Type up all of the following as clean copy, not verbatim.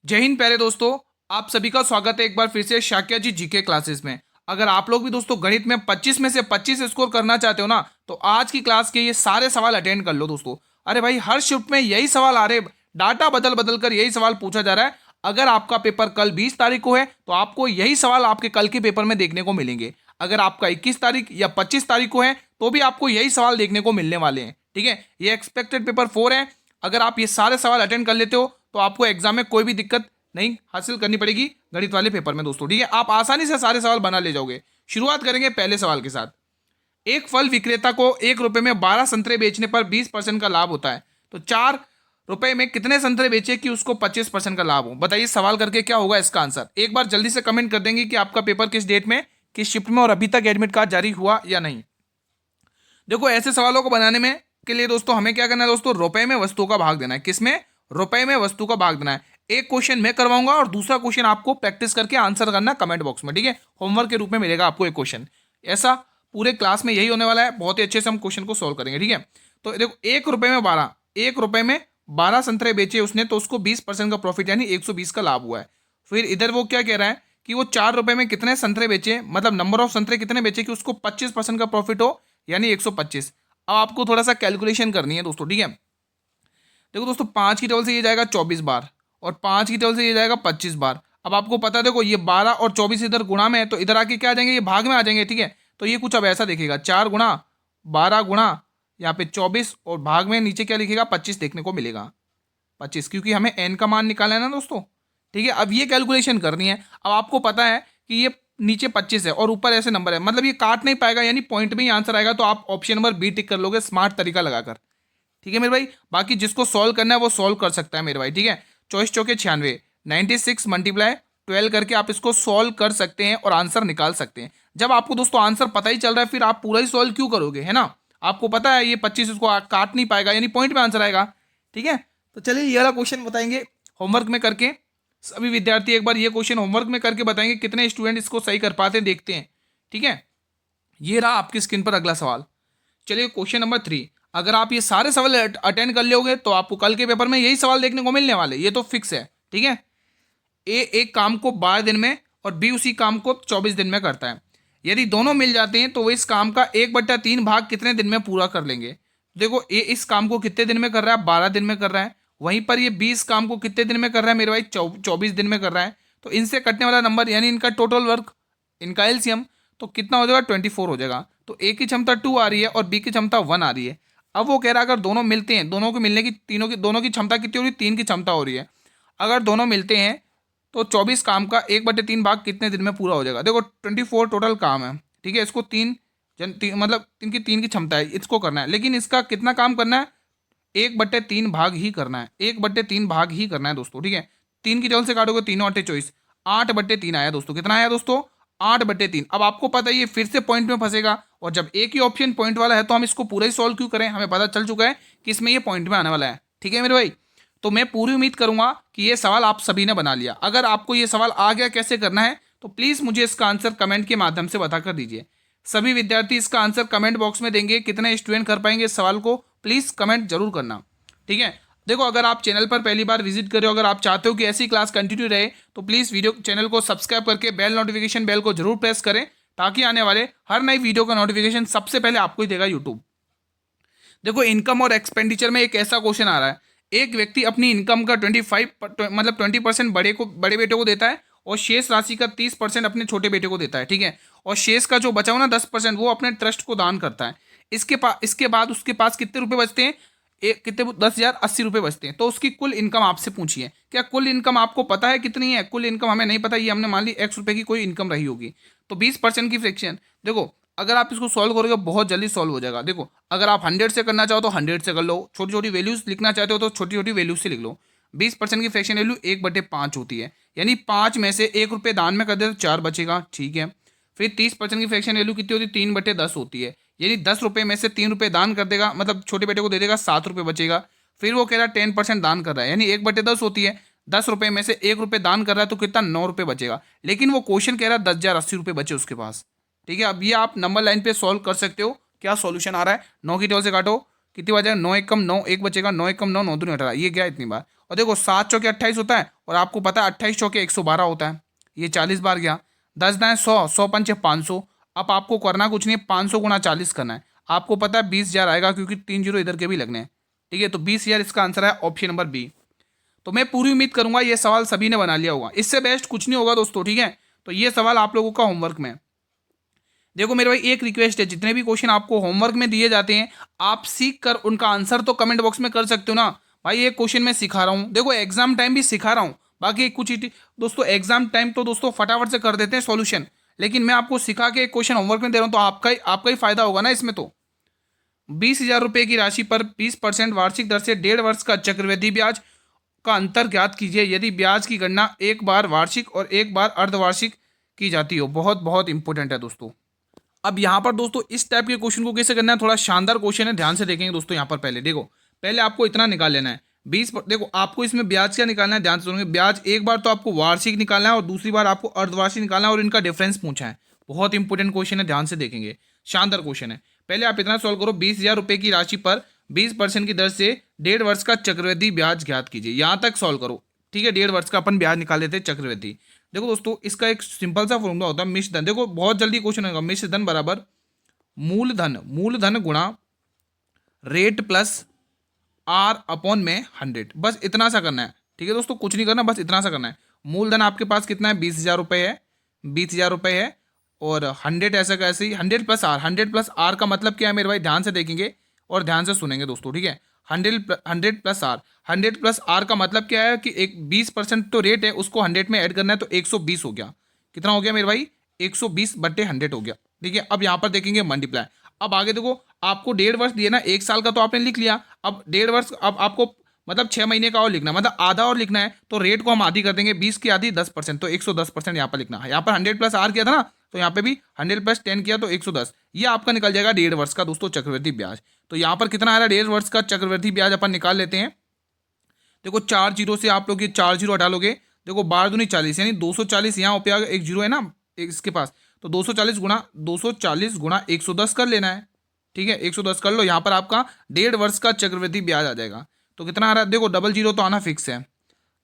जय हिंद प्यारे दोस्तों। आप सभी का स्वागत है एक बार फिर से शाक्या जी जीके क्लासेस में। अगर आप लोग भी दोस्तों गणित में 25 में से 25 स्कोर करना चाहते हो ना, तो आज की क्लास के ये सारे सवाल अटेंड कर लो दोस्तों। अरे भाई, हर शिफ्ट में यही सवाल आ रहे, डाटा बदल बदल कर यही सवाल पूछा जा रहा है। अगर आपका पेपर कल 20 तारीख को है तो आपको यही सवाल आपके कल के पेपर में देखने को मिलेंगे। अगर आपका 21 तारीख या 25 तारीख को है तो भी आपको यही सवाल देखने को मिलने वाले हैं। ठीक है, ये एक्सपेक्टेड पेपर 4 है। अगर आप ये सारे सवाल अटेंड कर लेते हो तो आपको एग्जाम में कोई भी दिक्कत नहीं हासिल करनी पड़ेगी गणित वाले पेपर में दोस्तों। ठीक है, आप आसानी से सारे सवाल बना ले जाओगे। शुरुआत करेंगे पहले सवाल के साथ। एक फल विक्रेता को 1 रुपए में 12 संतरे बेचने पर 20% का लाभ होता है, तो 4 रुपए में कितने संतरे बेचे कि उसको 25% का लाभ हो। बताइए सवाल करके क्या होगा इसका आंसर। एक बार जल्दी से कमेंट कर देंगे कि आपका पेपर किस डेट में, किस शिफ्ट में और अभी तक एडमिट कार्ड जारी हुआ या नहीं। देखो, ऐसे सवालों को बनाने में के लिए दोस्तों हमें क्या करना है दोस्तों, रुपए में वस्तु का भाग देना है। किसमें? रुपए में वस्तु का भाग देना है। एक क्वेश्चन मैं करवाऊंगा और दूसरा क्वेश्चन आपको प्रैक्टिस करके आंसर करना कमेंट बॉक्स में। ठीक है, होमवर्क के रूप में मिलेगा आपको एक क्वेश्चन। ऐसा पूरे क्लास में यही होने वाला है। बहुत ही अच्छे से हम क्वेश्चन को सोल्व करेंगे। ठीक है, तो देखो, 1 रुपए में 12 संतरे बेचे उसने, तो उसको 20% का प्रॉफिट यानी 120 का लाभ हुआ है। फिर इधर वो क्या कह रहा है कि वो 4 रुपए में कितने संतरे बेचे, मतलब नंबर ऑफ संतरे कितने बेचे कि उसको 25% का प्रॉफिट हो, यानी 125। अब आपको थोड़ा सा कैलकुलेशन करनी है दोस्तों। ठीक है, देखो दोस्तों, 5 की टेबल से ये जाएगा 24 बार और 5 की टेबल से ये जाएगा 25 बार। अब आपको पता है, देखो ये 12 और 24 इधर गुणा में है, तो इधर आके क्या आ जाएंगे, ये भाग में आ जाएंगे। ठीक है, तो ये कुछ अब ऐसा दिखेगा, 4 गुणा 12 गुणा यहाँ पे 24 और भाग में नीचे क्या लिखेगा, 25 देखने को मिलेगा। 25, क्योंकि हमें एन का मान निकालना है ना दोस्तों। ठीक है, अब ये कैलकुलेशन करनी है। अब आपको पता है कि ये नीचे 25 है और ऊपर ऐसे नंबर है, मतलब ये काट नहीं पाएगा, यानी पॉइंट में ही आंसर आएगा। तो आप ऑप्शन नंबर बी टिक कर लोगे स्मार्ट तरीका लगाकर। ठीक है मेरे भाई, बाकी जिसको सॉल्व करना है वो सॉल्व कर सकता है मेरे भाई। ठीक है, 24×4 = 96 × 12 करके आप इसको सॉल्व कर सकते हैं और आंसर निकाल सकते हैं। जब आपको दोस्तों आंसर पता ही चल रहा है, फिर आप पूरा ही सॉल्व क्यों करोगे, है ना। आपको पता है ये 25 इसको काट नहीं पाएगा, यानी पॉइंट में आंसर आएगा। ठीक है, तो चलिए ये वाला क्वेश्चन बताएंगे होमवर्क में करके। सभी विद्यार्थी एक बार ये क्वेश्चन होमवर्क में करके बताएंगे कितने स्टूडेंट इसको सही कर पाते हैं, देखते हैं। ठीक है, ये रहा आपकी स्क्रीन पर अगला सवाल। चलिए क्वेश्चन नंबर 3। अगर आप ये सारे सवाल अटेंड कर लोगे तो आपको कल के पेपर में यही सवाल देखने को मिलने वाले, ये तो फिक्स है। ठीक है, ए एक काम को 12 दिन में और बी उसी काम को 24 दिन में करता है। यदि दोनों मिल जाते हैं तो वो इस काम का 1/3 भाग कितने दिन में पूरा कर लेंगे। देखो, ए इस काम को कितने दिन में कर रहा है, 12 दिन में कर रहा है। वहीं पर ये 20 काम को कितने दिन में कर रहा है मेरे भाई, 24 दिन में कर रहा है। तो इनसे कटने वाला नंबर यानी इनका टोटल वर्क, इनका एलसीएम, तो कितना हो जाएगा, 24 हो जाएगा। तो ए की क्षमता 2 आ रही है और बी की क्षमता 1 आ रही है। अब वो कह रहा है अगर दोनों मिलते हैं, दोनों को मिलने की, तीनों की, दोनों की क्षमता कितनी हो रही है, 3 की क्षमता हो रही है। अगर दोनों मिलते हैं तो 24 काम का 1/3 भाग कितने दिन में पूरा हो जाएगा। देखो 24 टोटल काम है। ठीक है, इसको मतलब तीन की क्षमता है, इसको करना है, लेकिन इसका कितना काम करना है, 1/3 भाग ही करना है, 1/3 भाग ही करना है दोस्तों। ठीक है, 3 की टेबल से काटोगे, 3×8 = 24, 8/3 आया दोस्तों। कितना आया दोस्तों, 8/3। अब आपको पता है ये फिर से पॉइंट में फंसेगा, और जब एक ही ऑप्शन पॉइंट वाला है तो हम इसको पूरा ही सॉल्व क्यों करें, हमें पता चल चुका है कि इसमें ये पॉइंट में आने वाला है। ठीक है मेरे भाई, तो मैं पूरी उम्मीद करूंगा कि ये सवाल आप सभी ने बना लिया। अगर आपको ये सवाल आ गया कैसे करना है, तो प्लीज़ मुझे इसका आंसर कमेंट के माध्यम से बता कर दीजिए। सभी विद्यार्थी इसका आंसर कमेंट बॉक्स में देंगे। कितने स्टूडेंट कर पाएंगे इस सवाल को, प्लीज़ कमेंट जरूर करना। ठीक है, देखो अगर आप चैनल पर पहली बार विजिट कर रहे हो, अगर आप चाहते हो कि ऐसी क्लास कंटिन्यू रहे, तो प्लीज़ वीडियो चैनल को सब्सक्राइब करके बेल नोटिफिकेशन बेल को जरूर प्रेस करें, ताकि आने वाले हर नई वीडियो का नोटिफिकेशन सबसे पहले आपको ही देगा यूट्यूब। देखो, इनकम और एक्सपेंडिचर में एक ऐसा क्वेश्चन आ रहा है। एक व्यक्ति अपनी इनकम का 20% बड़े बेटे को देता है और शेष राशि का 30% अपने छोटे बेटे को देता है। ठीक है, और शेष का जो बचा हुआ ना 10% वो अपने ट्रस्ट को दान करता है। इसके बाद उसके पास कितने रुपए बचते हैं, एक कितने 10,080 रुपये बचते हैं। तो उसकी कुल इनकम आपसे पूछिए। क्या कुल इनकम आपको पता है कितनी है? कुल इनकम हमें नहीं पता, ये हमने मान ली X रुपये की कोई इनकम रही होगी। तो 20% की फ्रैक्शन, देखो अगर आप इसको सॉल्व करोगे बहुत जल्दी सॉल्व हो जाएगा। देखो, अगर आप 100 से करना चाहो तो 100 से कर लो, छोटी छोटी वैल्यूज लिखना चाहते हो तो छोटी छोटी वैल्यूज से लिख लो। 20% की फ्रैक्शन वैल्यू 1/5 होती है, यानी 5 में से 1 रुपये दान में कर दे तो 4 बचेगा। ठीक है, फिर 30% की फ्रैक्शन वैल्यू कितनी होती है, 3/10 होती है, यानी 10 रुपये में से 3 रुपये दान कर देगा, मतलब छोटे बेटे को दे देगा, 7 रुपये बचेगा। फिर वो कह रहा है 10% दान कर रहा है, यानी 1/10 होती है, 10 रुपये में से 1 रुपये दान कर रहा है तो कितना, 9 रुपये बचेगा। लेकिन वो क्वेश्चन कह रहा है 10,080 रुपये बचे उसके पास। ठीक है, अब ये आप नंबर लाइन पे सॉल्व कर सकते हो। क्या सॉल्यूशन आ रहा है, 9 की टेबल से काटो, कितनी बचेगा, 9 × 1 = 9, 1 बचेगा, 9 × 1 = 9, 9 दूनी 18, ये गया इतनी बार। और देखो 7 चौके 28 होता है, और आपको पता है 28 चौके 112 होता है, ये 40 बार गया। 10 दाएं 100, 100 पंचे 500। अब आपको करना कुछ नहीं है, 500 गुणा 40 करना है। आपको पता है 20,000 आएगा, क्योंकि 3 जीरो इधर के भी लगने हैं। ठीक है, तो 20,000 इसका आंसर है, ऑप्शन नंबर बी। तो मैं पूरी उम्मीद करूंगा ये सवाल सभी ने बना लिया होगा, इससे बेस्ट कुछ नहीं होगा दोस्तों। ठीक है, तो ये सवाल आप लोगों का होमवर्क में। देखो मेरे भाई एक रिक्वेस्ट है, जितने भी क्वेश्चन आपको होमवर्क में दिए जाते हैं आप सीख कर उनका आंसर तो कमेंट बॉक्स में कर सकते हो ना। भाई एक क्वेश्चन मैं सिखा रहा हूँ, देखो एग्जाम टाइम भी सिखा रहा हूँ। बाकी कुछ दोस्तों एग्जाम टाइम तो दोस्तों फटाफट से कर देते हैं सॉल्यूशन, लेकिन मैं आपको सिखा के एक क्वेश्चन होमवर्क में दे रहा हूँ, तो आपका ही फायदा होगा ना इसमें। तो 20,000 रुपए की राशि पर 20% वार्षिक दर से 1.5 वर्ष का चक्रवृद्धि ब्याज का अंतर ज्ञात कीजिए यदि ब्याज की गणना एक बार वार्षिक और एक बार अर्धवार्षिक की जाती हो। बहुत बहुत इंपॉर्टेंट है दोस्तों। अब यहाँ पर दोस्तों इस टाइप के क्वेश्चन को कैसे करना है, थोड़ा शानदार क्वेश्चन है, ध्यान से देखेंगे दोस्तों। यहाँ पर पहले देखो, पहले आपको इतना निकाल लेना है 20 देखो आपको इसमें ब्याज क्या निकालना है, ध्यान से सुनिए। ब्याज एक बार तो आपको वार्षिक निकालना है और दूसरी बार आपको अर्धवार्षिक निकालना है, और इनका डिफरेंस पूछा है। बहुत इंपॉर्टेंट क्वेश्चन है, ध्यान से देखेंगे, शानदार क्वेश्चन है। पहले आप इतना सॉल्व करो, 20,000 रुपए की राशि पर 20% की दर से 1.5 वर्ष का चक्रवृद्धि ब्याज ज्ञात कीजिए। यहाँ तक सॉल्व करो। ठीक है, 1.5 वर्ष का अपन ब्याज निकाल लेते हैं चक्रवृद्धि। देखो दोस्तों इसका एक सिंपल सा फॉर्मूला होता है मिश्र धन। देखो बहुत जल्दी क्वेश्चन होगा, मिश्र धन बराबर मूलधन गुणा रेट प्लस आर अपॉन में 100। बस इतना सा करना है। ठीक है दोस्तों, कुछ नहीं करना, बस इतना सा करना है। मूलधन आपके पास कितना है, 20,000 रुपये है, 20,000 रुपये है, और 100 ऐसा कैसे ही 100 प्लस आर। 100 प्लस आर का मतलब क्या है मेरे भाई, ध्यान से देखेंगे और ध्यान से सुनेंगे दोस्तों। ठीक है, 100 प्लस आर। 100 प्लस आर का मतलब क्या है कि एक 20% तो रेट है, उसको 100 में ऐड करना है, तो 120 हो गया। कितना हो गया मेरे भाई, 120/100 हो गया। ठीक है, अब यहाँ पर देखेंगे मल्टीप्लाई। अब आगे देखो, आपको 1.5 वर्ष दिए ना, 1 साल का तो आपने लिख लिया। अब 1.5 वर्ष, अब आपको मतलब 6 महीने का और लिखना है, मतलब आधा और लिखना है। तो रेट को हम आधी कर देंगे, 20 की आधी 10%, तो 110% यहाँ पर लिखना है। यहाँ पर 100 प्लस आर किया था ना, तो यहाँ पे भी 100 प्लस 10 किया तो 110। ये आपका निकल जाएगा 1.5 वर्ष का दोस्तों चक्रवृद्धि ब्याज। तो यहाँ पर कितना आ रहा है, 1.5 वर्ष का चक्रवृद्धि ब्याज अपन निकाल लेते हैं। देखो 4 जीरो से आप लोग ये 4 जीरो हटा लोगे, देखो 12 दूनी 40, यानी 240 यहाँ पे आ गया, एक जीरो है ना इसके पास, तो 240 गुणा 110 कर लेना है। ठीक है, 110 कर लो, यहाँ पर आपका 1.5 वर्ष का चक्रवृद्धि ब्याज आ जाएगा। तो कितना आ रहा है, देखो डबल जीरो तो आना फिक्स है।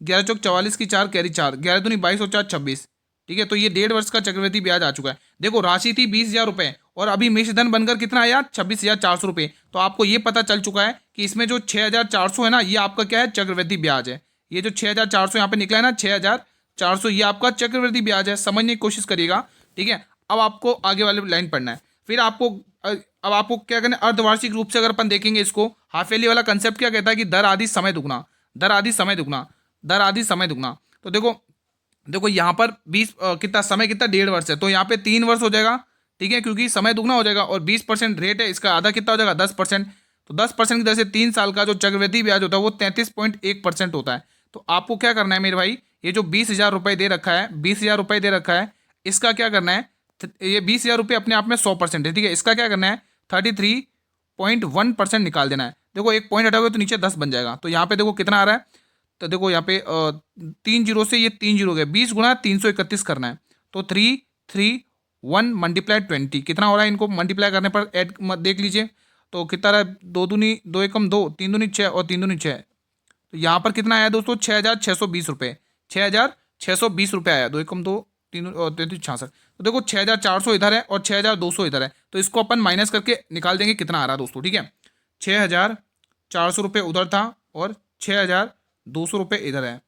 11 चौक 44 की 4 कैरी 4, 11 दूनी 22 और 4 26। ठीक है, तो ये 1.5 वर्ष का चक्रवृद्धि ब्याज आ चुका है। देखो राशि थी 20,000 रुपये, और अभी मिश्रधन बनकर कितना आया, 26,400 रुपये। तो आपको ये पता चल चुका है कि इसमें जो 6,400 है ना, ये आपका क्या है, चक्रवृद्धि ब्याज है। ये जो 6,400 यहाँ पे निकला है ना, 6,400, ये आपका चक्रवृद्धि ब्याज है। समझने की कोशिश करिएगा। ठीक है, अब आपको आगे वाले लाइन पढ़ना है। फिर आपको अब आपको क्या करना है, अर्धवार्षिक रूप से अगर अपन देखेंगे इसको, हाफ ईयरली वाला कंसेप्ट क्या कहता है कि दर आदि समय दुगना, दर आदि समय दुगना, दर आदि समय दुगना। तो देखो यहाँ पर 20 कितना समय, कितना 1.5 वर्ष है, तो यहाँ पे 3 वर्ष हो जाएगा। ठीक है, क्योंकि समय दुगना हो जाएगा, और 20% रेट है, इसका आधा कितना हो जाएगा, 10%। तो 10% की दर से 3 साल का जो चक्रवृद्धि ब्याज होता है वो 33.1% होता है। तो आपको क्या करना है मेरे भाई, ये जो 20,000 रुपये दे रखा है, 20,000 रुपये दे रखा है, इसका क्या करना है, ये 20,000 रुपये अपने आप में 100% है। ठीक है, इसका क्या करना है, 33.1% निकाल देना है। देखो एक पॉइंट हटाओगे तो नीचे 10 बन जाएगा। तो यहाँ पे देखो कितना आ रहा है, तो देखो यहाँ पे 3 जीरो से ये 3 जीरो गए, 20 गुणा 331 करना है। तो 331 मल्टीप्लाई 20 कितना हो रहा है, इनको मल्टीप्लाई करने पर ऐड देख लीजिए, तो कितना रहा है, 2 दूनी 2 एकम 2, 3 दूनी 6 और 3 दूनी 6। तो यहाँ पर कितना आया दोस्तों, 6,620 रुपये, 6,620 रुपये आया। 2 एकम 2, 3 और 33 66। तो देखो 6,400 इधर है और 6,200 इधर है, तो इसको अपन माइनस करके निकाल देंगे कितना आ रहा है दोस्तों। ठीक है, 6,400 रुपये उधर था और 6,200 रुपये इधर है।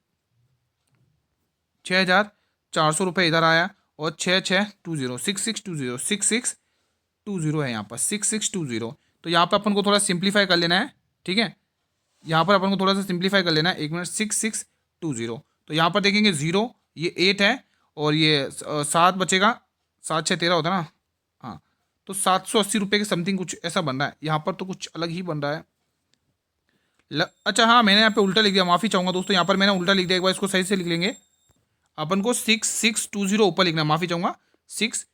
6,400 रुपये इधर आया और 6,620 6620 6620 है यहाँ पर 6620। तो यहाँ पर अपन को थोड़ा सिंप्लीफाई कर लेना है। ठीक है, यहाँ पर अपन को थोड़ा सा सिंप्लीफाई कर लेना है, 1 मिनट, 6620। तो यहाँ पर देखेंगे 0, ये 8 है, और ये 7 बचेगा, 7 6 13 होता है ना, हाँ। तो 780 रुपये के समथिंग कुछ ऐसा बन रहा है। यहाँ पर तो कुछ अलग ही बन रहा है। अच्छा हाँ, मैंने यहाँ पे उल्टा लिख दिया, माफ़ी चाहूँगा दोस्तों, यहाँ पर मैंने उल्टा लिख दिया, एक बार इसको सही से लिख लेंगे। अपन को 6620 ऊपर लिखना है, माफ़ी चाहूँगा, 6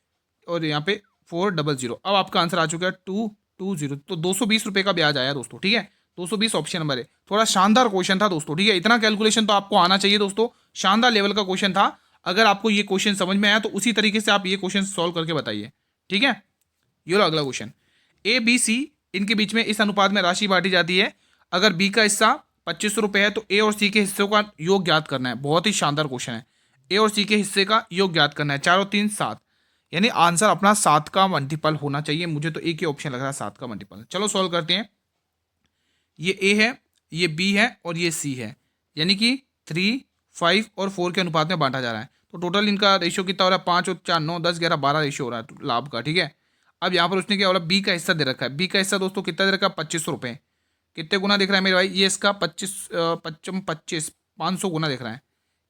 और यहाँ पे 400। अब आपका आंसर आ चुका है 220। तो 220 रुपये का ब्याज आया दोस्तों। ठीक है, 220 ऑप्शन नंबर है। थोड़ा शानदार क्वेश्चन था दोस्तों। ठीक है, इतना कैलकुलेशन तो आपको आना चाहिए दोस्तों, शानदार लेवल का क्वेश्चन था। अगर आपको ये क्वेश्चन समझ में आया तो उसी तरीके से आप ये क्वेश्चन सॉल्व करके बताइए। ठीक है, ये लो अगला क्वेश्चन। A B C इनके बीच में इस अनुपात में राशि बांटी जाती है, अगर B का हिस्सा ₹2500 है, तो ए और सी के हिस्सों का योग ज्ञात करना है। बहुत ही शानदार क्वेश्चन है। ए और सी के हिस्से का योग ज्ञात करना है। 4 और 3 7, यानी आंसर अपना 7 का मल्टीपल होना चाहिए। मुझे तो एक ही ऑप्शन लग रहा है 7 का मल्टीपल। चलो सॉल्व करते हैं। ये ए है, ये बी है और ये सी है, यानी कि 3, 5 और 4 के अनुपात में बांटा जा रहा है। तो टोटल इनका रेशियो कितना हो रहा है? 5 और 4 9 10 11 12 रेशियो हो रहा है लाभ का। ठीक है, अब यहाँ पर उसने क्या बोला, बी का हिस्सा दे रखा है। बी का हिस्सा दोस्तों कितना दे रखा है? ₹2500। कितने गुना दिख रहा है मेरे भाई? ये इसका 25 500 गुना दिख रहा है।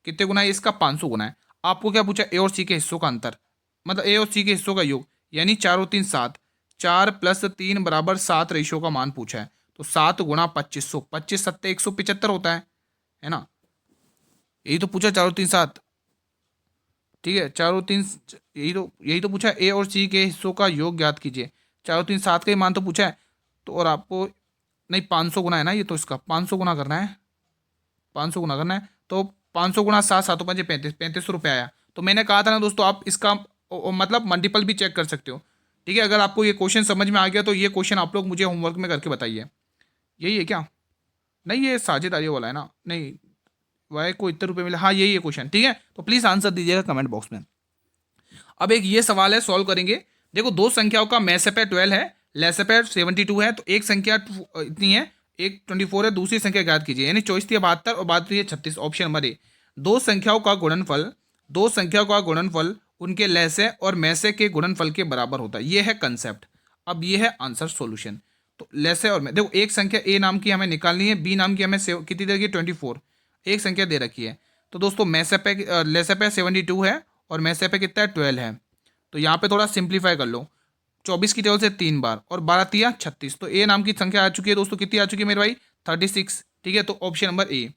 कितने गुना है? इसका 500 गुना है। आपको क्या पूछा? ए और सी के हिस्सों का अंतर, मतलब ए और सी के हिस्सों का योग, यानी 4 और 3 7, 4 + 3 = 7 रेशियो का मान पूछा है। तो 7 गुणा 2500, 25 7 175 होता है ना? यही तो पूछा, 4 और 3 7। ठीक है, 4 और 3, यही तो पूछा, ए और सी के हिस्सों का योग ज्ञात कीजिए। 4 और 3 7 का ही मान तो पूछा है। तो और आपको नहीं, 500 गुना है ना, ये तो इसका 500 गुना करना है। 500 गुना करना है, तो 500 गुणा 7 7 5 35, ₹3500 आया। तो मैंने कहा था ना दोस्तों, आप इसका मतलब मल्टीपल भी चेक कर सकते हो। ठीक है, अगर आपको ये क्वेश्चन समझ में आ गया तो ये क्वेश्चन आप लोग मुझे होमवर्क में करके बताइए। यही है क्या? नहीं, ये साझेदारी वाला है ना? नहीं, वाई को इतने रुपए मिले, हाँ यही है क्वेश्चन। ठीक है, तो प्लीज़ आंसर दीजिएगा कमेंट बॉक्स में। अब एक ये सवाल है, सॉल्व करेंगे। देखो, दो संख्याओं का मैसेपेयर 12 है, लेसेपेयर 72 है, तो एक संख्या इतनी है, एक 24 है, दूसरी संख्या ज्ञात कीजिए। यानी 24 72 और 32 36। ऑप्शन नंबर ए, दो संख्याओं का गुणनफल उनके लहसे और मैसे के गुणनफल के बराबर होता है। ये है कंसेप्ट। अब ये है आंसर सॉल्यूशन। तो लहसे और देखो, एक संख्या ए नाम की हमें निकालनी है, बी नाम की हमें कितनी दे रखी है? 24। एक संख्या दे रखी है। तो दोस्तों लेसेपेयर 72 है और मैसे पे कितना है? 12 है। तो यहाँ पे थोड़ा सिंप्लीफाई कर लो। 24 की टेबल से 3 बार और 12 तिया 36। तो ए नाम की संख्या आ चुकी है दोस्तों। कितनी आ चुकी है मेरे भाई? 36। ठीक है, तो ऑप्शन नंबर ए।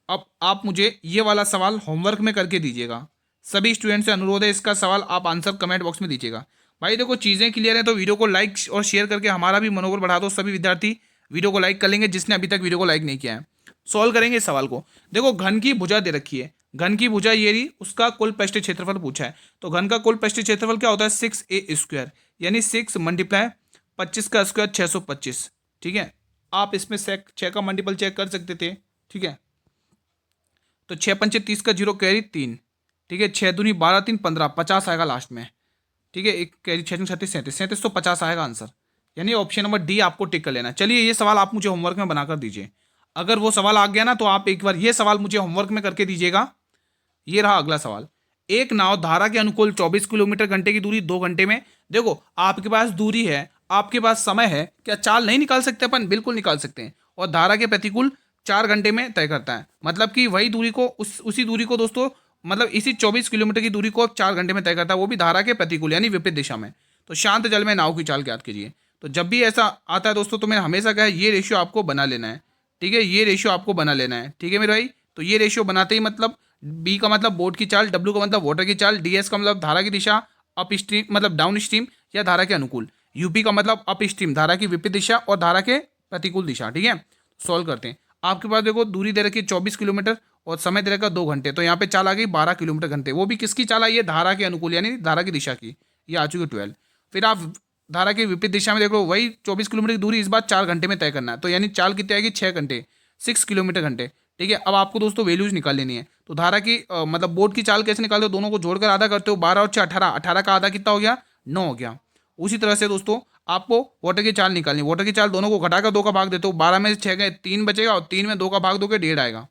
अब आप मुझे ये वाला सवाल होमवर्क में करके दीजिएगा। सभी स्टूडेंट से अनुरोध है, इसका सवाल आप आंसर कमेंट बॉक्स में दीजिएगा। भाई देखो, चीज़ें क्लियर हैं तो वीडियो को लाइक और शेयर करके हमारा भी मनोबल बढ़ा दो। सभी विद्यार्थी वीडियो को लाइक कर लेंगे जिसने अभी तक वीडियो को लाइक नहीं किया है। सॉल्व करेंगे इस सवाल को। देखो, घन की भुजा दे रखी है, घन की भुजा ये रही, उसका कुल पृष्ठीय क्षेत्रफल पूछा है। तो घन का कुल पृष्ठीय क्षेत्रफल क्या होता है? 6a², यानी 6 × 25 का स्क्वायर 625। ठीक है, आप इसमें 6 का मल्टीपल चेक कर सकते थे। ठीक है, तो 6 पंचे 30 का 0 कैरी 3। ठीक है, 6 दूनी 12 3 15, 50 आएगा लास्ट में। ठीक है, एक कैरी 6 36 37 37, तो 50 आएगा आंसर। यानी ऑप्शन नंबर डी आपको टिक कर लेना। चलिए, ये सवाल आप मुझे होमवर्क में बनाकर दीजिए। अगर वो सवाल आ गया ना, तो आप एक बार ये सवाल मुझे होमवर्क में करके दीजिएगा। ये रहा अगला सवाल। एक नाव धारा के अनुकूल 24 किलोमीटर घंटे की दूरी 2 घंटे में। देखो, आपके पास दूरी है, आपके पास समय है, क्या चाल नहीं निकाल सकते अपन? बिल्कुल निकाल सकते हैं। और धारा के प्रतिकूल 4 घंटे में तय करता है। मतलब कि वही दूरी को, उसी दूरी को दोस्तों, मतलब इसी 24 किलोमीटर की दूरी को 4 घंटे में तय करता है, वो भी धारा के प्रतिकूल यानी विपरीत दिशा में। तो शांत जल में नाव की चाल ज्ञात कीजिए। तो जब भी ऐसा आता है दोस्तों, तो मैंने हमेशा कहा ये रेशियो आपको बना लेना है। ठीक है, ये रेशियो आपको बना लेना है। ठीक है मेरे भाई, तो ये रेशियो बनाते ही मतलब बी का मतलब बोट की चाल, डब्ल्यू का मतलब वाटर की चाल, डीएस का मतलब धारा की दिशा, अप स्ट्रीम मतलब डाउन स्ट्रीम या धारा के अनुकूल, यूपी का मतलब अप स्ट्रीम धारा की विपरीत दिशा और धारा के प्रतिकूल दिशा। ठीक है, सॉल्व करते हैं। आपके पास देखो, दूरी दे रखी है 24 किलोमीटर और समय दे रखा 2 घंटे। तो यहाँ पे चाल आ गई 12 किलोमीटर घंटे। वो भी किसकी चाल आई है? धारा के अनुकूल यानी धारा की दिशा की। ये आ चुकी 12। फिर आप धारा की विपरीत दिशा में देख लो, वही 24 किलोमीटर की दूरी इस बार 4 घंटे में तय करना है। तो यानी चाल कितनी आएगी? 6 घंटे, 6 किलोमीटर घंटे। ठीक है, अब आपको दोस्तों वैल्यूज निकाल लेनी है। तो धारा की मतलब बोट की चाल कैसे निकालते हो? दोनों को जोड़कर आधा करते हो, 12 और 6 18, 18 का आधा कितना हो गया? 9 हो गया। उसी तरह से दोस्तों आपको वाटर की चाल निकालनी है। वाटर की चाल दोनों को घटाकर 2 का भाग देते हो, 12 में से 6 गए 3 बचेगा और 3 में 2 का भाग दोगे 1.5 आएगा।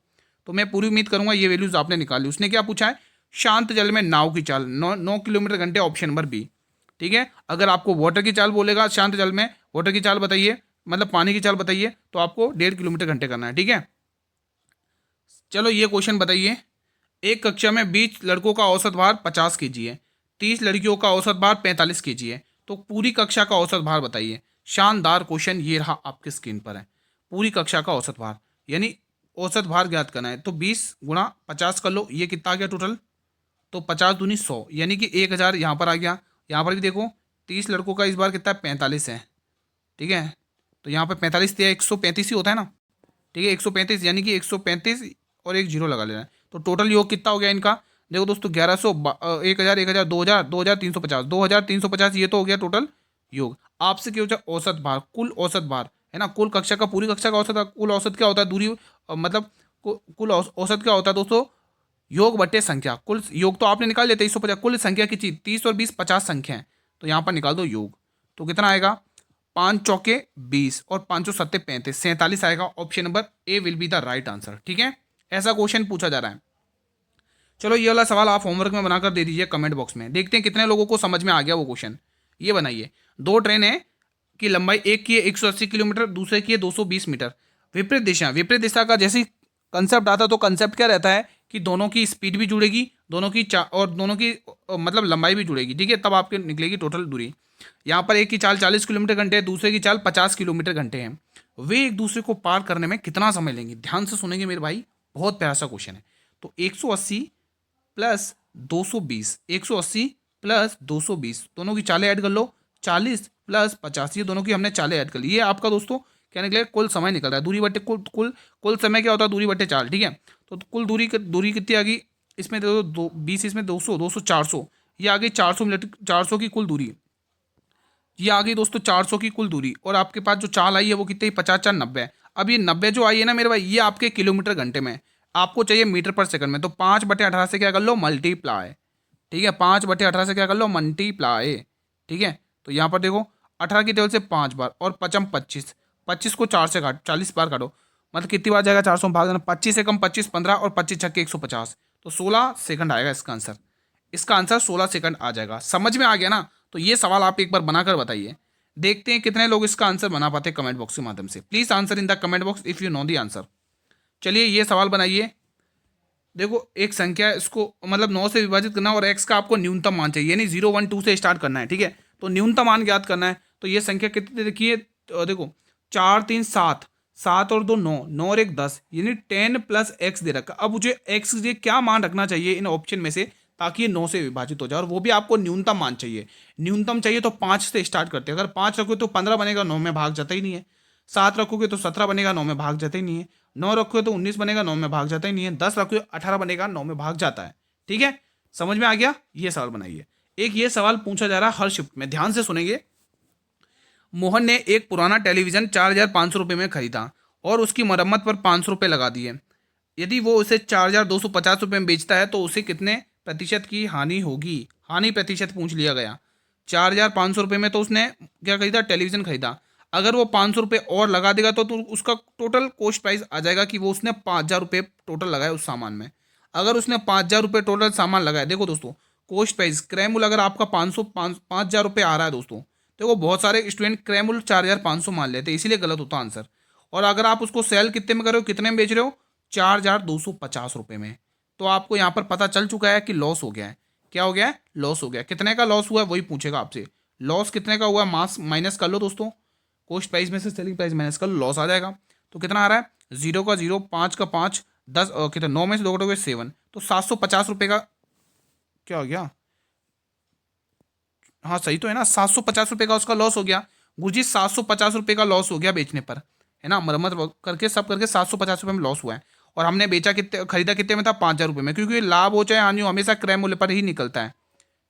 तो मैं पूरी उम्मीद करूंगा ये वैल्यूज आपने निकाली। उसने क्या पूछा है? शांत जल में नाव की चाल 9 किलोमीटर घंटे, ऑप्शन नंबर बी। ठीक है, अगर आपको वाटर की चाल बोलेगा, शांत जल में वाटर की चाल बताइए, मतलब पानी की चाल बताइए, तो आपको 1.5 किलोमीटर घंटे करना है। ठीक है, चलो ये क्वेश्चन बताइए। एक कक्षा में 20 लड़कों का औसत भार 50 केजी है, 30 लड़कियों का औसत भार 45 केजी है। तो पूरी कक्षा का औसत भार बताइए। शानदार क्वेश्चन ये रहा आपके स्क्रीन पर है। पूरी कक्षा का औसत भार यानी औसत भार ज्ञात करना है। तो 20 गुणा 50 कर लो, ये कितना आ गया टोटल? तो 50 दूनी 100, यानी कि 1000 यहाँ पर आ गया। यहाँ पर भी देखो, 30 लड़कों का इस बार कितना? 45 है। ठीक है, तो यहाँ पर 45 दिया, 135 ही होता है ना? ठीक है, 135 यानी कि 135 और एक जीरो लगा लेना है। तो टोटल योग कितना हो गया इनका? देखो दोस्तों, 1100, 1000, 1000, 2000, 2350, 2350, ये तो हो गया टोटल योग। आपसे क्या होता है? औसत भार, कुल औसत भार है ना। कुल कक्षा का, पूरी कक्षा का औसत, कुल औसत क्या होता है, दूरी मतलब कुल औसत क्या होता है दोस्तों, योग बट्टे संख्या। कुल योग तो आपने निकाल लिया 2350, कुल संख्या की चीज 30 और 20 50 संख्या है, तो यहाँ पर निकाल दो योग। तो कितना आएगा, 5 चौके 20 और 5 सत्ते 35, 47 आएगा। Option number A will be the right answer. ठीक है, ऐसा क्वेश्चन पूछा जा रहा है। चलो ये वाला सवाल आप होमवर्क में बनाकर दे दीजिए कमेंट बॉक्स में, देखते हैं कितने लोगों को समझ में आ गया वो क्वेश्चन। ये बनाइए, दो ट्रेन है की लंबाई, एक की है 180 किलोमीटर, दूसरे की है 220 मीटर, विपरीत दिशा का जैसे कंसेप्ट आता तो कंसेप्ट क्या रहता है कि दोनों की स्पीड भी जुड़ेगी, दोनों की और दोनों की मतलब लंबाई भी जुड़ेगी। ठीक है, तब आपके निकलेगी टोटल दूरी। यहाँ पर एक की चाल 40 किलोमीटर घंटे है, दूसरे की चाल 50 किलोमीटर घंटे है। वे एक दूसरे को पार करने में कितना समय लेंगे, ध्यान से सुनेंगे मेरे भाई, बहुत प्यारा सा क्वेश्चन है। तो 180 प्लस 220, 180 प्लस 220, दोनों की चालें ऐड कर लो, 40 प्लस 50, ये दोनों की हमने चालें ऐड कर ली। ये आपका दोस्तों क्या निकलेगा, कुल समय निकल रहा है, दूरी बट्टे कुल समय क्या होता है, दूरी बट्टे चाल। ठीक है, तो कुल दूरी कितनी आ गई, इसमें दे दो 20, इसमें 200, 200 400, ये आ गई 400 मीटर, 400 की कुल दूरी। ये आ गई दोस्तों 400 की कुल दूरी, और आपके पास जो चाल आई है वो कितनी, 50 4 90। अब ये 90 जो आई है ना मेरे भाई, ये आपके किलोमीटर घंटे में, आपको चाहिए मीटर पर सेकंड में, तो 5/18 से क्या कर लो, मल्टीप्लाई। ठीक है, 5/18 से क्या कर लो, मल्टीप्लाई। ठीक है, तो यहाँ पर देखो 18 की टेबल से 5 बार, और 5 25, 25 को 4 से काट, 40 बार काटो, मतलब कितनी बार जाएगा, 400 भाग देना, 25 से कम 25 15, और 25 छक्के 150, तो 16 सेकंड आएगा इसका आंसर। इसका आंसर 16 सेकंड आ जाएगा। समझ में आ गया ना। तो ये सवाल आप एक बार बनाकर बताइए, देखते हैं कितने लोग इसका आंसर बना पाते हैं कमेंट बॉक्स के माध्यम से। Please answer in the comment box if you know the answer. चलिए ये सवाल बनाइए। देखो एक संख्या है, इसको मतलब 9 से विभाजित करना, और x का आपको न्यूनतम मान चाहिए, यानी 0 1 2 से स्टार्ट करना है। ठीक है, तो न्यूनतम मान ज्ञात करना है। तो ये संख्या कितनी देखिए, देखो 4 3 7, 7 और 2 9, 9 और 1 10, यानी 10 प्लस x दे रखा। अब मुझे x ये क्या मान रखना चाहिए इन ऑप्शन में से, ताकि ये 9 से विभाजित हो जाए, और वो भी आपको न्यूनतम मान चाहिए। न्यूनतम चाहिए तो 5 से स्टार्ट करते हैं। अगर 5 रखोगे तो 15 बनेगा, 9 में भाग जाता ही नहीं है। 7 रखोगे तो 17 बनेगा, 9 में भाग जाता ही नहीं है। 9 रखोगे तो 19 बनेगा, 9 में भाग जाता ही नहीं है। 10 रखोगे 18 बनेगा, 9 में भाग जाता है। ठीक है, समझ में आ गया। ये सवाल बनाइए। एक ये सवाल पूछा जा रहा है हर शिफ्ट में, ध्यान से सुनेंगे। मोहन ने एक पुराना टेलीविजन 4,500 रुपये में खरीदा और उसकी मरम्मत पर 500 रुपये लगा दिए। यदि वो उसे 4,250 रुपये में बेचता है तो उसे कितने प्रतिशत की हानि होगी। हानि प्रतिशत पूछ लिया गया। 4,500 रुपये में तो उसने क्या खरीदा, टेलीविजन खरीदा। अगर वो 500 रुपये और लगा देगा तो उसका टोटल कॉस्ट प्राइस आ जाएगा कि वो उसने 5,000 रुपये टोटल लगाया उस सामान में। अगर उसने 5,000 रुपये टोटल सामान लगाया, देखो दोस्तों कॉस्ट प्राइस क्रैमुल अगर आपका 5,000 रुपये आ रहा है दोस्तों, देखो बहुत सारे स्टूडेंट क्रैमुल 4,500 मान लेते हैं, इसीलिए गलत होता आंसर। और अगर आप उसको सेल कितने में कर रहे हो, कितने में बेच रहे हो, 4,250 रुपये में, तो आपको यहाँ पर पता चल चुका है कि लॉस हो गया है। क्या हो गया है, लॉस हो गया। कितने का लॉस हुआ है वही पूछेगा आपसे। लॉस कितने का हुआ है, मास माइनस कर लो दोस्तों, कॉस्ट प्राइस में से सेलिंग प्राइस माइनस कर लो, लॉस आ जाएगा। तो कितना आ रहा है, 0 का 0, 5 का 5, 10 कितना, 9 में से 2 कटोगे 7, तो 750 रुपये का क्या हो गया, हाँ सही तो है ना, 750 रुपये का उसका लॉस हो गया। गुरुजी 750 रुपये का लॉस हो गया बेचने पर, है ना, मरम्मत करके सब करके 750 रुपये में लॉस हुआ है। और हमने बेचा कितने, खरीदा कितने में था, 5,000 रुपये में, क्योंकि लाभ हो चाहे हानि हो हमेशा क्रय मूल्य पर ही निकलता है।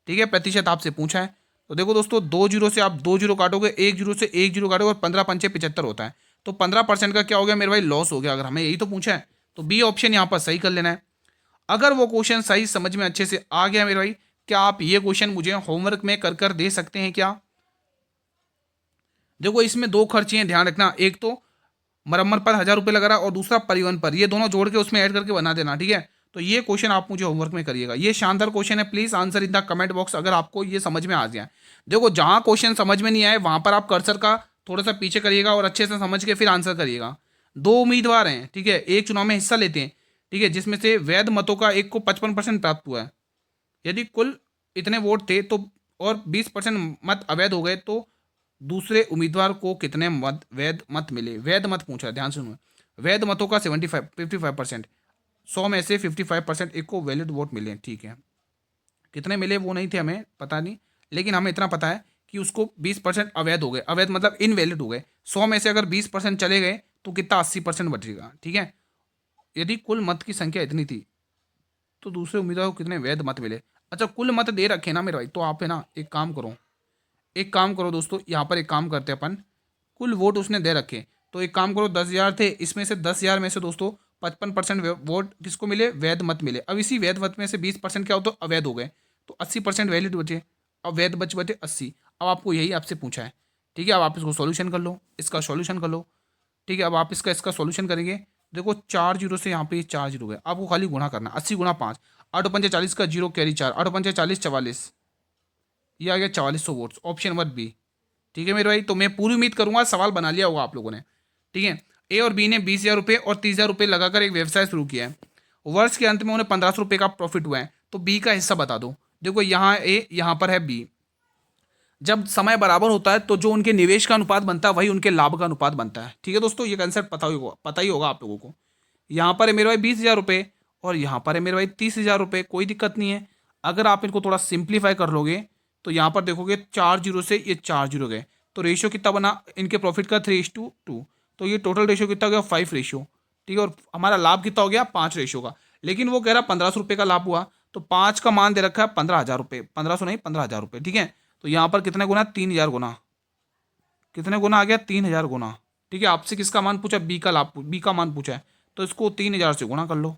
ठीक है, प्रतिशत आपसे पूछा है। तो देखो दोस्तों 2 जीरो से आप 2 जीरो काटोगे, 1 जीरो से 1 जीरो काटोगे, और 15 पंचे 75 होता है, तो 15% का क्या हो गया मेरे भाई, लॉस हो गया। अगर हमें यही तो पूछा है तो बी ऑप्शन यहाँ पर सही कर लेना है। अगर वो क्वेश्चन सही समझ में अच्छे से आ गया मेरे भाई, क्या आप ये क्वेश्चन मुझे होमवर्क में कर कर दे सकते हैं क्या। देखो इसमें 2 खर्चे हैं, ध्यान रखना, एक तो मरम्मत पर 1,000 रुपये लगा रहा और दूसरा परिवहन पर, ये दोनों जोड़ के उसमें ऐड करके बना देना। ठीक है, तो ये क्वेश्चन आप मुझे होमवर्क में करिएगा। ये शानदार क्वेश्चन है, please answer in the comment box अगर आपको ये समझ में आ गया। देखो जहां क्वेश्चन समझ में नहीं आए वहां पर आप कर्सर का थोड़ा सा पीछे करिएगा और अच्छे से समझ के फिर आंसर करिएगा। 2 उम्मीदवार हैं, ठीक है, एक चुनाव में हिस्सा लेते हैं, ठीक है, जिसमें से वैध मतों का एक को 55% प्राप्त हुआ है। यदि कुल इतने वोट थे तो और 20% मत अवैध हो गए तो दूसरे उम्मीदवार को कितने मत वैध मत मिले। वैध मत पूछा है, ध्यान सुनो। वैध मतों का 55%, 100 में से 55% एक को वैलिड वोट मिले। ठीक है, कितने मिले वो नहीं थे हमें पता नहीं, लेकिन हमें इतना पता है कि उसको 20% अवैध हो गए। अवैध मतलब इनवैलिड हो गए। 100 में से अगर 20% चले गए तो कितना 80% बचेगा। ठीक है, यदि कुल मत की संख्या इतनी थी तो दूसरे उम्मीदवार को कितने वैध मत मिले। अच्छा कुल मत दे रखे ना मेरे भाई, तो आप है ना एक काम करो दोस्तों, यहाँ पर एक काम करते हैं अपन, कुल वोट उसने दे रखे तो एक काम करो, 10,000 थे, इसमें से 10,000 में से दोस्तों 55% वोट किसको मिले, वैध मत मिले। अब इसी वैध मत में से 20% क्या हो तो अवैध हो गए, तो 80% वैलिड बचे, अवैध बचे 80। अब आपको यही आपसे पूछा है, ठीक है। अब आप इसको सॉल्यूशन कर लो, इसका सॉल्यूशन कर लो, ठीक है। अब आप इसका सॉल्यूशन करेंगे, देखो 4 जीरो से यहाँ पे 4 जीरो गए, आपको खाली गुणा करना, 80 गुणा 5, 8 पंचे 40 का जीरो कैरी 4, 8 पंचे 40 44, ये आ गया 4400 वोट्स, ऑप्शन नंबर बी, ठीक है मेरे भाई। तो मैं पूरी उम्मीद करूंगा सवाल बना लिया होगा आप लोगों ने, ठीक है। ए और बी ने 20,000 रुपये और 30,000 रुपये लगाकर एक व्यवसाय शुरू किया है, वर्ष के अंत में उन्हें 1,500 रुपये का प्रॉफिट हुआ है, तो बी का हिस्सा बता दो। देखो यहाँ ए, यहाँ पर है बी, जब समय बराबर होता है तो जो उनके निवेश का अनुपात बनता है वही उनके लाभ का अनुपात बनता है, ठीक है दोस्तों। ये कंसेप्ट पता ही होगा आप लोगों को। यहाँ पर है मेरे भाई 20,000 रुपये और यहाँ पर है मेरे भाई 30,000 रुपये, कोई दिक्कत नहीं है। अगर आप इनको थोड़ा सिंप्लीफाई कर लोगे तो यहाँ पर देखोगे 4 जीरो से ये 4 जीरो गए, तो रेशियो कितना बना इनके प्रॉफिट का 3:2, तो ये टोटल रेशियो कितना हो गया 5 रेशियो, ठीक है। और हमारा लाभ कितना हो गया 5 रेशियो का, लेकिन वो कह रहा 1,500 रुपये का लाभ हुआ, तो 5 का मान दे रखा है 15,000 रुपये, 1,500 नहीं 15,000 रुपये, ठीक है। तो यहाँ पर कितने गुना, 3,000 गुना, कितने गुना आ गया 3,000 गुना, ठीक है। आपसे किसका मान पूछा, बी का लाभ, बी का मान पूछा है, तो इसको 3,000 से गुणा कर लो,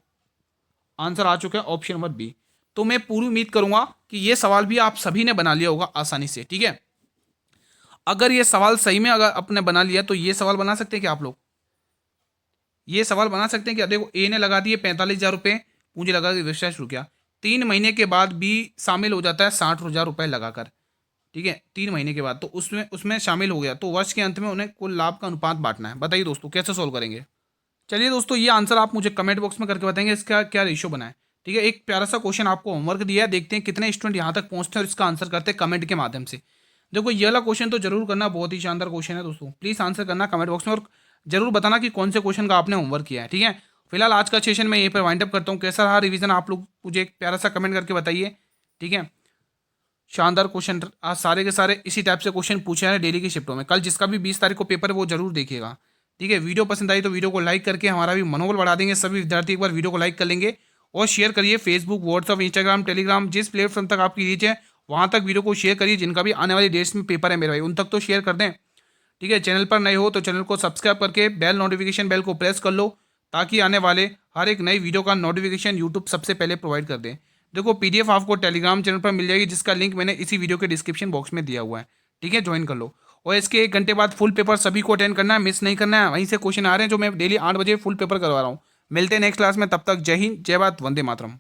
आंसर आ चुका है ऑप्शन नंबर बी। तो मैं पूरी उम्मीद करूंगा कि ये सवाल भी आप सभी ने बना लिया होगा आसानी से, ठीक है। अगर ये सवाल सही में अगर आपने बना लिया तो ये सवाल बना सकते हैं क्या आप लोग, ये सवाल बना सकते हैं क्या। देखो ए ने लगा दिए 45,000 रुपये पूंजी लगा के व्यवसाय शुरू किया, 3 महीने के बाद बी शामिल हो जाता है 60,000 रुपये लगाकर, ठीक है। 3 महीने के बाद तो उसमें उसमें शामिल हो गया, तो वर्ष के अंत में उन्हें कुल लाभ का अनुपात बांटना है। बताइए दोस्तों कैसे सोल्व करेंगे। चलिए दोस्तों ये आंसर आप मुझे कमेंट बॉक्स में करके बताएंगे इसका क्या रेशियो बना है, ठीक है। एक प्यारा सा क्वेश्चन आपको होमवर्क दिया है, देखते हैं कितने स्टूडेंट यहाँ तक पहुँचते हैं और इसका आंसर करते हैं कमेंट के माध्यम से। देखो ये वाला क्वेश्चन तो जरूर करना, बहुत ही शानदार क्वेश्चन है दोस्तों, प्लीज़ आंसर करना कमेंट बॉक्स में और जरूर बताना कि कौन से क्वेश्चन का आपने होमवर्क किया है, ठीक है। फिलहाल आज का सेशन मैं यहीं पर वाइंड अप करता हूँ, कैसा रहा रिवीजन आप लोग मुझे एक प्यारा सा कमेंट करके बताइए, ठीक है। शानदार क्वेश्चन, आज सारे के सारे इसी टाइप से क्वेश्चन पूछे हैं डेली की शिफ्टों में। कल जिसका भी 20 तारीख को पेपर है वो जरूर देखिएगा, ठीक है। वीडियो पसंद आई तो वीडियो को लाइक करके हमारा भी मनोबल बढ़ा देंगे, सभी विद्यार्थी एक बार वीडियो को लाइक कर लेंगे और शेयर करिए फेसबुक, व्हाट्सअप, इंस्टाग्राम, टेलीग्राम, जिस प्लेटफॉर्म तक आपकी रीच है वहाँ तक वीडियो को शेयर करिए। जिनका भी आने वाली डेट्स में पेपर है मेरे भाई उन तक तो शेयर कर दें, ठीक है। चैनल पर नए हो तो चैनल को सब्सक्राइब करके बेल नोटिफिकेशन बेल को प्रेस कर लो, ताकि आने वाले हर एक नई वीडियो का नोटिफिकेशन यूट्यूब सबसे पहले प्रोवाइड कर दें। देखो पीडीएफ आपको टेलीग्राम चैनल पर मिल जाएगी, जिसका लिंक मैंने इसी वीडियो के डिस्क्रिप्शन बॉक्स में दिया हुआ है, ठीक है, ज्वाइन कर लो। और इसके 1 घंटे बाद फुल पेपर सभी को अटेंड करना है, मिस नहीं करना है। वहीं से क्वेश्चन आ रहे हैं जो मैं डेली 8 बजे फुल पेपर करवा रहा हूँ। मिलते हैं नेक्स्ट क्लास में, तब तक जय हिंद, जय भारत, वंदे मातरम।